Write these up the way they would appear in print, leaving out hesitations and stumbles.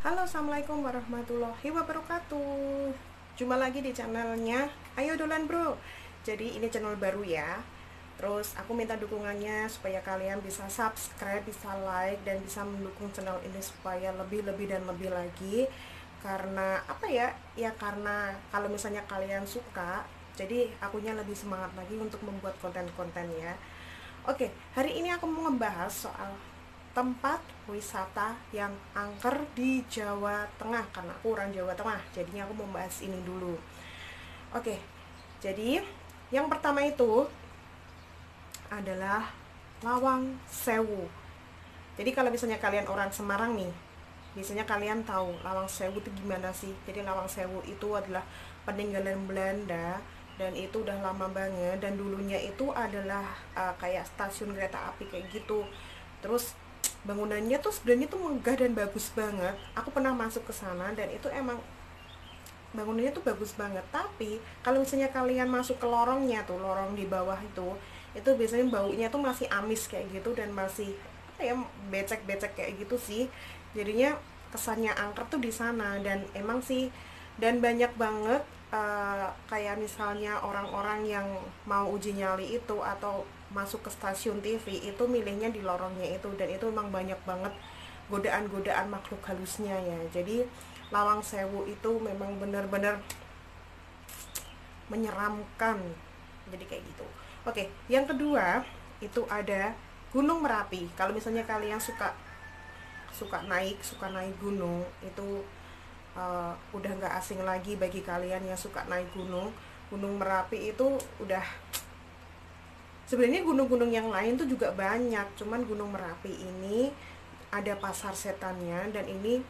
Halo, assalamualaikum warahmatullahi wabarakatuh. Jumpa lagi di channelnya Ayo Dolan Bro. Jadi ini channel baru ya. Terus aku minta dukungannya supaya kalian bisa subscribe, bisa like, dan bisa mendukung channel ini supaya lebih dan lebih lagi. Karena apa ya? Ya karena kalau misalnya kalian suka, jadi akunya lebih semangat lagi untuk membuat konten-konten ya. Oke, hari ini aku mau ngebahas soal tempat wisata yang angker di Jawa Tengah karena aku orang Jawa Tengah, jadinya aku mau bahas ini dulu. Oke, jadi yang pertama itu adalah Lawang Sewu. Jadi kalau misalnya kalian orang Semarang nih, biasanya kalian tahu Lawang Sewu itu gimana sih. Jadi Lawang Sewu itu adalah peninggalan Belanda dan itu udah lama banget, dan dulunya itu adalah kayak stasiun kereta api kayak gitu. Terus bangunannya tuh sebenarnya tuh megah dan bagus banget. Aku pernah masuk ke sana dan itu emang bangunannya tuh bagus banget. Tapi kalau misalnya kalian masuk ke lorongnya tuh, lorong di bawah itu biasanya baunya tuh masih amis kayak gitu dan masih apa ya, becek-becek kayak gitu sih. Jadinya kesannya angker tuh di sana. Dan emang sih, dan banyak banget kayak misalnya orang-orang yang mau uji nyali itu atau masuk ke stasiun TV itu milihnya di lorongnya itu, dan itu memang banyak banget godaan-godaan makhluk halusnya ya. Jadi Lawang Sewu itu memang benar-benar menyeramkan, jadi kayak gitu. Oke, yang kedua itu ada Gunung Merapi. Kalau misalnya kalian suka suka naik gunung itu udah nggak asing lagi bagi kalian yang suka naik gunung. Gunung Merapi itu udah, sebenarnya gunung-gunung yang lain tuh juga banyak, cuman Gunung Merapi ini ada pasar setannya, dan ini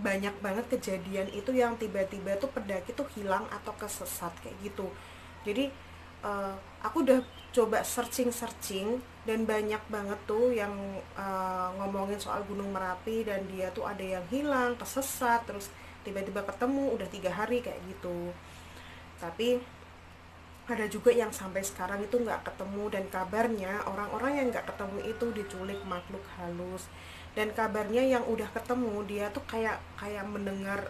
banyak banget kejadian itu yang tiba-tiba tuh pendaki tuh hilang atau kesesat kayak gitu. Jadi aku udah coba searching dan banyak banget tuh yang ngomongin soal Gunung Merapi, dan dia tuh ada yang hilang, kesesat, terus tiba-tiba ketemu udah 3 hari kayak gitu. Tapi ada juga yang sampai sekarang itu nggak ketemu, dan kabarnya orang-orang yang nggak ketemu itu diculik makhluk halus. Dan kabarnya yang udah ketemu dia tuh kayak kayak mendengar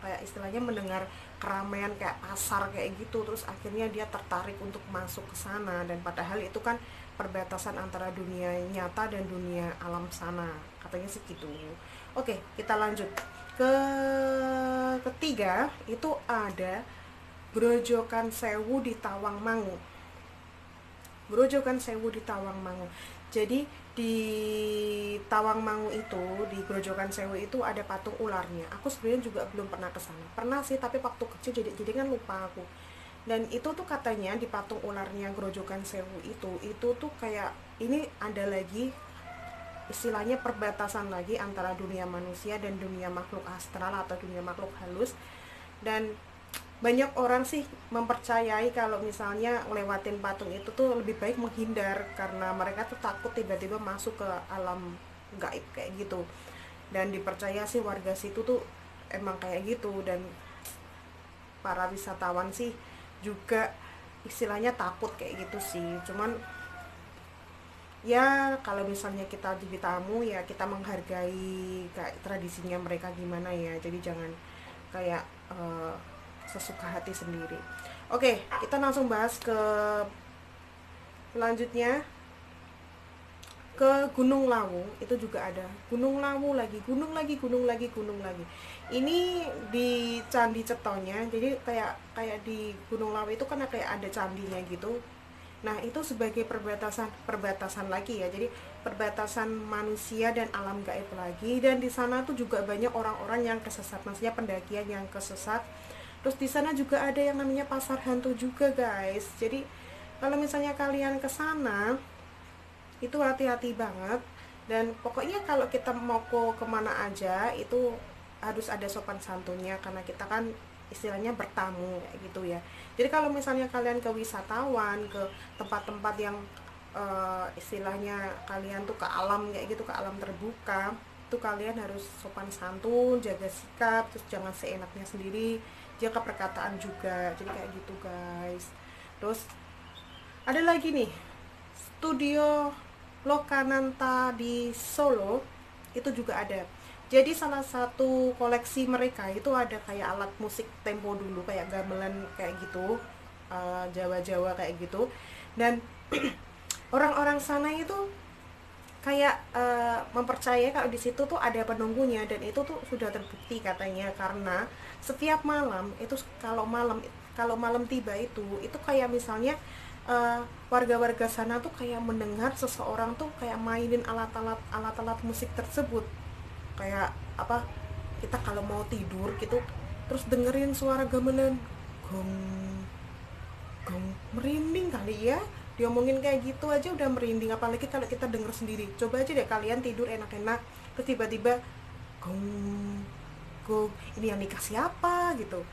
kayak istilahnya mendengar keramaian kayak pasar kayak gitu, terus akhirnya dia tertarik untuk masuk ke sana, dan padahal itu kan perbatasan antara dunia nyata dan dunia alam sana, katanya sih gitu. Oke, kita lanjut ke ketiga, itu ada Grojogan Sewu di Tawangmangu. Grojogan Sewu di Tawangmangu. Jadi di Tawangmangu itu, di Grojogan Sewu itu ada patung ularnya. Aku sebenarnya juga belum pernah ke sana. Pernah sih, tapi waktu kecil jadi kan lupa aku. Dan itu tuh katanya di patung ularnya Grojogan Sewu itu tuh kayak ini ada lagi istilahnya perbatasan lagi antara dunia manusia dan dunia makhluk astral atau dunia makhluk halus. Dan banyak orang sih mempercayai kalau misalnya ngelewatin patung itu tuh lebih baik menghindar, karena mereka tuh takut tiba-tiba masuk ke alam gaib kayak gitu. Dan dipercaya sih warga situ tuh emang kayak gitu, dan para wisatawan sih juga istilahnya takut kayak gitu sih. Cuman ya kalau misalnya kita jadi tamu ya kita menghargai kayak tradisinya mereka gimana ya, jadi jangan kayak sesuka hati sendiri. Oke, kita langsung bahas ke selanjutnya, ke Gunung Lawu. Itu juga ada Gunung Lawu lagi, gunung lagi, gunung lagi, gunung lagi. Ini di Candi Cetonya. Jadi kayak kayak di Gunung Lawu itu kan kayak ada candinya gitu. Nah, itu sebagai perbatasan perbatasan lagi ya. Jadi perbatasan manusia dan alam gaib lagi, dan di sana tuh juga banyak orang-orang yang kesesat, maksudnya pendakian yang kesesat. Terus di sana juga ada yang namanya pasar hantu juga, guys. Jadi kalau misalnya kalian ke sana itu hati-hati banget. Dan pokoknya kalau kita mau ke kemana aja itu harus ada sopan santunnya, karena kita kan istilahnya bertamu kayak gitu ya. Jadi kalau misalnya kalian ke wisatawan, ke tempat-tempat yang istilahnya kalian tuh ke alam kayak gitu, ke alam terbuka, tuh kalian harus sopan santun, jaga sikap, terus jangan seenaknya sendiri, jaga perkataan juga. Jadi kayak gitu, guys. Terus ada lagi nih, Studio Lokananta di Solo, itu juga ada. Jadi salah satu koleksi mereka itu ada kayak alat musik tempo dulu, kayak gamelan kayak gitu, Jawa-Jawa kayak gitu. Dan orang-orang sana itu kayak mempercayai kalau di situ tuh ada penunggunya, dan itu tuh sudah terbukti katanya, karena setiap malam itu kalau malam tiba itu kayak misalnya warga-warga sana tuh kayak mendengar seseorang tuh kayak mainin alat-alat musik tersebut, kayak apa, kita kalau mau tidur gitu terus dengerin suara gamelan, gong gong, merinding kali ya, diomongin kayak gitu aja udah merinding, apalagi kalau kita denger sendiri. Coba aja deh kalian tidur enak-enak terus tiba-tiba gong gong, ini yang nikah siapa gitu.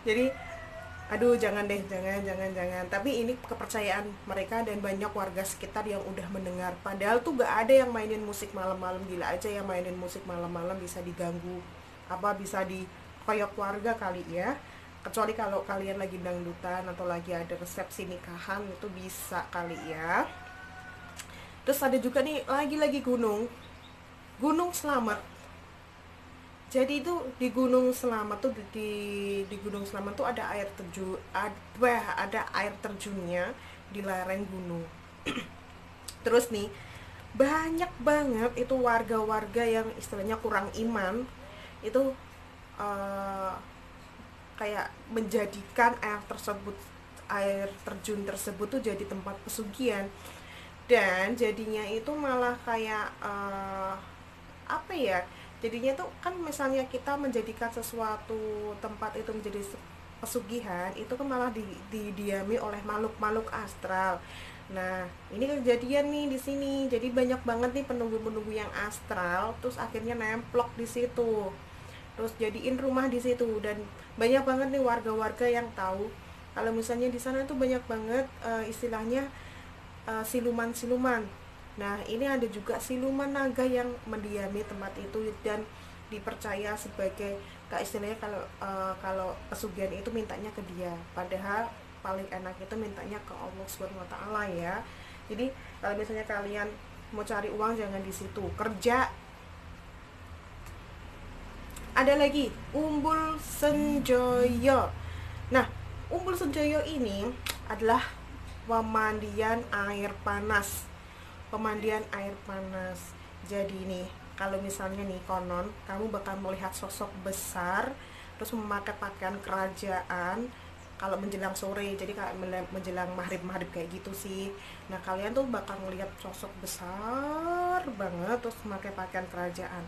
Jadi aduh, jangan deh, jangan. Tapi ini kepercayaan mereka dan banyak warga sekitar yang udah mendengar, padahal tuh gak ada yang mainin musik malam-malam. Gila aja yang mainin musik malam-malam, bisa diganggu apa, bisa dikoyok warga kali ya. Kecuali kalau kalian lagi dangdutan atau lagi ada resepsi nikahan, itu bisa kali ya. Terus ada juga nih, lagi-lagi Gunung Selamat. Jadi itu di Gunung Selamat tuh, di Gunung Selamat tuh ada air terjun, ada air terjunnya di lereng gunung. Terus nih, banyak banget itu warga-warga yang istilahnya kurang iman itu, eh, kayak menjadikan air terjun tersebut tuh jadi tempat pesugihan. Dan jadinya itu malah kayak apa ya, jadinya tuh kan misalnya kita menjadikan sesuatu tempat itu menjadi pesugihan, itu kan malah didiami oleh makhluk-makhluk astral. Nah, ini kejadian nih di sini. Jadi banyak banget nih penunggu-penunggu yang astral, terus akhirnya nemplok di situ. Terus jadiin rumah di situ, dan banyak banget nih warga-warga yang tahu kalau misalnya di sana tuh banyak banget istilahnya siluman-siluman. Nah, ini ada juga siluman naga yang mendiami tempat itu, dan dipercaya sebagai, istilahnya kalau pesugihan itu mintanya ke dia. Padahal paling enak itu mintanya ke Allah Subhanahu wa taala ya. Jadi kalau misalnya kalian mau cari uang jangan di situ. Kerja. Ada lagi Umbul Senjoyo. Nah, Umbul Senjoyo ini adalah pemandian air panas. Pemandian air panas. Jadi nih, kalau misalnya nih konon kamu bakal melihat sosok besar terus memakai pakaian kerajaan kalau menjelang sore, jadi kayak menjelang maghrib kayak gitu sih. Nah, kalian tuh bakal melihat sosok besar banget terus memakai pakaian kerajaan.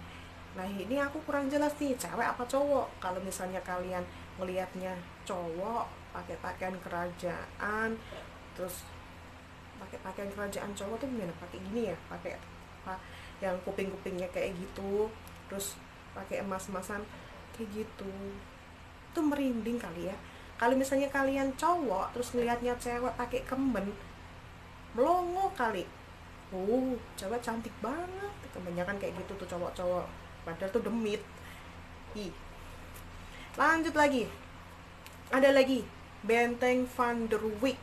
Nah, ini aku kurang jelas nih, cewek apa cowok. Kalau misalnya kalian melihatnya cowok pakai pakaian kerajaan, terus pakai pakaian kerajaan cowok tuh gimana, pakai gini ya, pakai apa yang kuping-kupingnya kayak gitu, terus pakai emas-emasan kayak gitu, itu merinding kali ya. Kalau misalnya kalian cowok terus ngelihatnya cewek pakai kemben, melongo kali. Cewek cantik banget, kebanyakan kayak gitu tuh cowok-cowok, padahal tuh demit. Ih. Lanjut lagi, ada lagi Benteng Van der Wijk.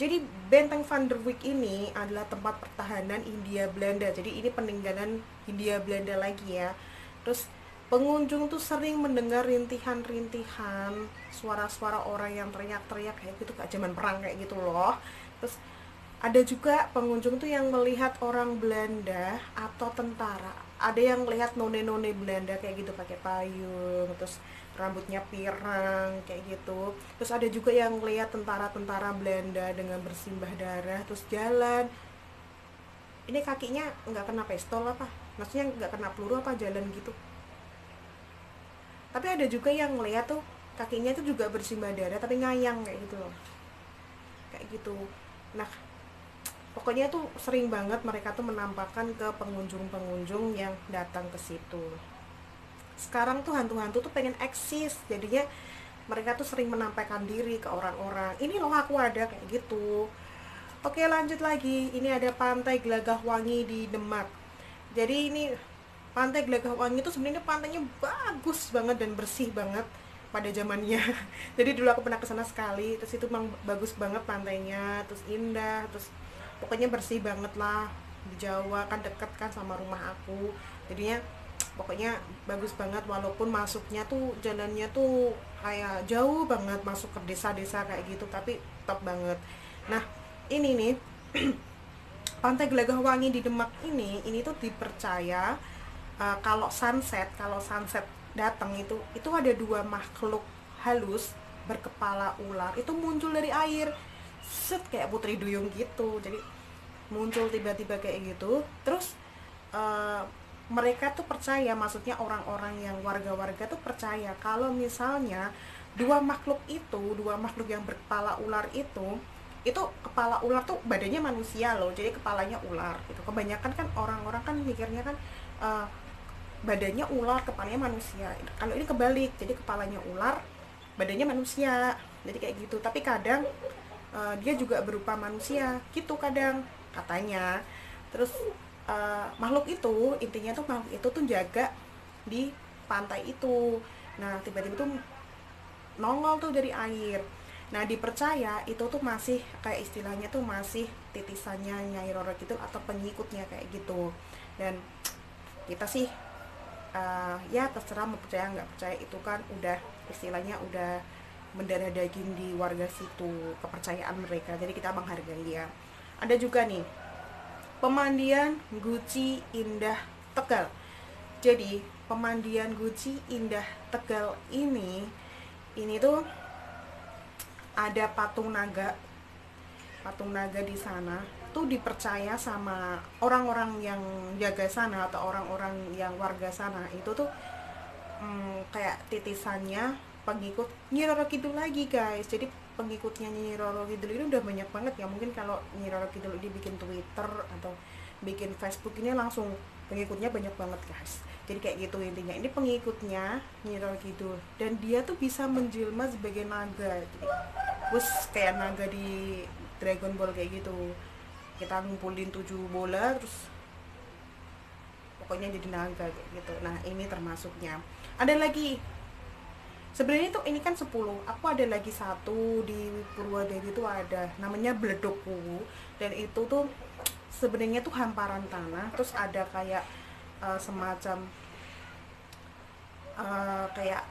Jadi Benteng Van der Wijk ini adalah tempat pertahanan Hindia Belanda. Jadi ini peninggalan Hindia Belanda lagi ya. Terus pengunjung tuh sering mendengar rintihan-rintihan, suara-suara orang yang teriak-teriak kayak gitu, kayak zaman perang kayak gitu loh. Terus ada juga pengunjung tuh yang melihat orang Belanda atau tentara. Ada yang melihat none-none Belanda kayak gitu pakai payung, terus rambutnya pirang kayak gitu. Terus ada juga yang melihat tentara-tentara Belanda dengan bersimbah darah terus jalan. Ini kakinya nggak kena pistol apa? Maksudnya nggak kena peluru apa, jalan gitu. Tapi ada juga yang melihat tuh kakinya itu juga bersimbah darah tapi ngayang kayak gitu loh. Kayak gitu. Nah, pokoknya tuh sering banget mereka tuh menampakkan ke pengunjung-pengunjung yang datang ke situ. Sekarang tuh hantu-hantu tuh pengen eksis, jadinya mereka tuh sering menampakkan diri ke orang-orang. Ini loh aku ada kayak gitu. Oke, lanjut lagi. Ini ada Pantai Gelagah Wangi di Demak. Jadi ini Pantai Gelagah Wangi itu sebenarnya pantainya bagus banget dan bersih banget pada zamannya. Jadi dulu aku pernah kesana sekali. Terus itu memang bagus banget pantainya, terus indah, terus pokoknya bersih banget lah. Di Jawa kan deket kan sama rumah aku. Jadinya pokoknya bagus banget, walaupun masuknya tuh jalannya tuh kayak jauh banget, masuk ke desa-desa kayak gitu, tapi top banget. Nah ini nih, Pantai Gelagahwangi di Demak ini tuh dipercaya, kalau sunset datang itu ada dua makhluk halus berkepala ular itu muncul dari air, set kayak putri duyung gitu. Jadi muncul tiba-tiba kayak gitu. Terus eh, mereka tuh percaya, maksudnya orang-orang yang warga-warga tuh percaya kalau misalnya dua makhluk yang berkepala ular itu kepala ular tuh badannya manusia loh, jadi kepalanya ular gitu. Kebanyakan kan orang-orang kan mikirnya kan eh, badannya ular kepalanya manusia. Kalau ini kebalik, jadi kepalanya ular badannya manusia, jadi kayak gitu. Tapi kadang dia juga berupa manusia gitu kadang, katanya. Terus makhluk itu, intinya tuh makhluk itu tuh jaga di pantai itu. Nah tiba-tiba tuh nongol tuh dari air. Nah dipercaya itu tuh masih kayak istilahnya tuh masih titisannya Nyai Roro Kidul atau pengikutnya kayak gitu. Dan kita sih ya terserah mau percaya nggak percaya, itu kan udah istilahnya udah mendarah daging di warga situ, kepercayaan mereka, jadi kita menghargai ya. Ada juga nih pemandian Guci Indah Tegal. Jadi pemandian Guci Indah Tegal ini tuh ada patung naga di sana tuh dipercaya sama orang-orang yang jaga sana atau orang-orang yang warga sana itu tuh kayak titisannya pengikut Nyi Roro Kidul lagi guys. Jadi pengikutnya Nyi Roro Kidul ini udah banyak banget ya. Mungkin kalau Nyi Roro Kidul ini bikin Twitter atau bikin Facebook ini langsung pengikutnya banyak banget guys. Jadi kayak gitu intinya. Ini pengikutnya Nyi Roro Kidul dan dia tuh bisa menjelma sebagai naga. Jadi bus kayak naga di Dragon Ball kayak gitu. Kita ngumpulin 7 bola terus pokoknya jadi naga kayak gitu. Nah ini termasuknya. Ada lagi, sebenarnya tuh ini kan 10, aku ada lagi satu di Purwodadi tuh ada namanya Bledoku. Dan itu tuh sebenarnya tuh hamparan tanah, terus ada kayak semacam kayak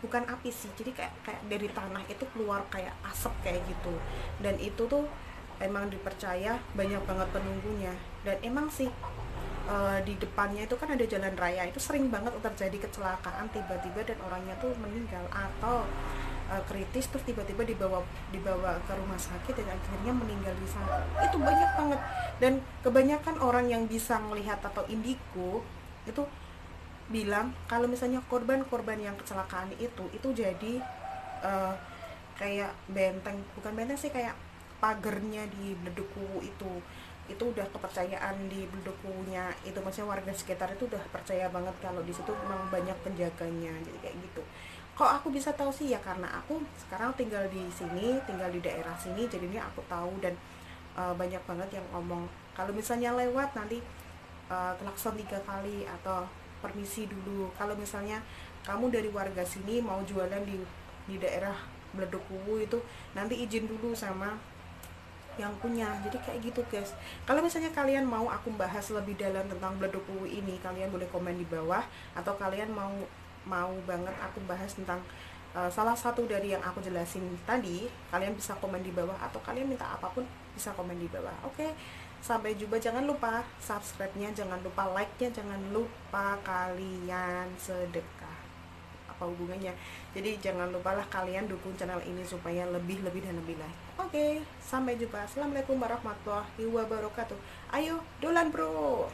bukan api sih, jadi kayak dari tanah itu keluar kayak asap kayak gitu. Dan itu tuh emang dipercaya banyak banget penunggunya. Dan emang sih di depannya itu kan ada jalan raya, itu sering banget terjadi kecelakaan tiba-tiba dan orangnya tuh meninggal atau kritis terus tiba-tiba dibawa ke rumah sakit dan akhirnya meninggal di sana. Itu banyak banget. Dan kebanyakan orang yang bisa melihat atau indigo itu bilang kalau misalnya korban-korban yang kecelakaan itu jadi uh, kayak benteng, bukan benteng sih, kayak pagernya di Bleduku itu udah kepercayaan di Bledukunya itu, maksudnya warga sekitar itu udah percaya banget kalau di situ memang banyak penjaganya, jadi kayak gitu. Kok aku bisa tahu sih ya karena aku sekarang tinggal di sini, tinggal di daerah sini, jadinya aku tahu. Dan banyak banget yang ngomong kalau misalnya lewat nanti klakson 3 kali atau permisi dulu. Kalau misalnya kamu dari warga sini mau jualan di daerah Bleduku itu nanti izin dulu sama yang punya. Jadi kayak gitu guys. Kalau misalnya kalian mau aku bahas lebih dalam tentang Bleduku ini, kalian boleh komen di bawah. Atau kalian mau banget aku bahas tentang salah satu dari yang aku jelasin tadi, kalian bisa komen di bawah. Atau kalian minta apapun bisa komen di bawah. Oke, sampai jumpa. Jangan lupa subscribe-nya, jangan lupa like-nya, jangan lupa kalian sedekah. Apa hubungannya? Jadi jangan lupalah kalian dukung channel ini supaya lebih dan lebih lagi. Oke, sampai jumpa. Assalamualaikum warahmatullahi wabarakatuh. Ayo dolan bro.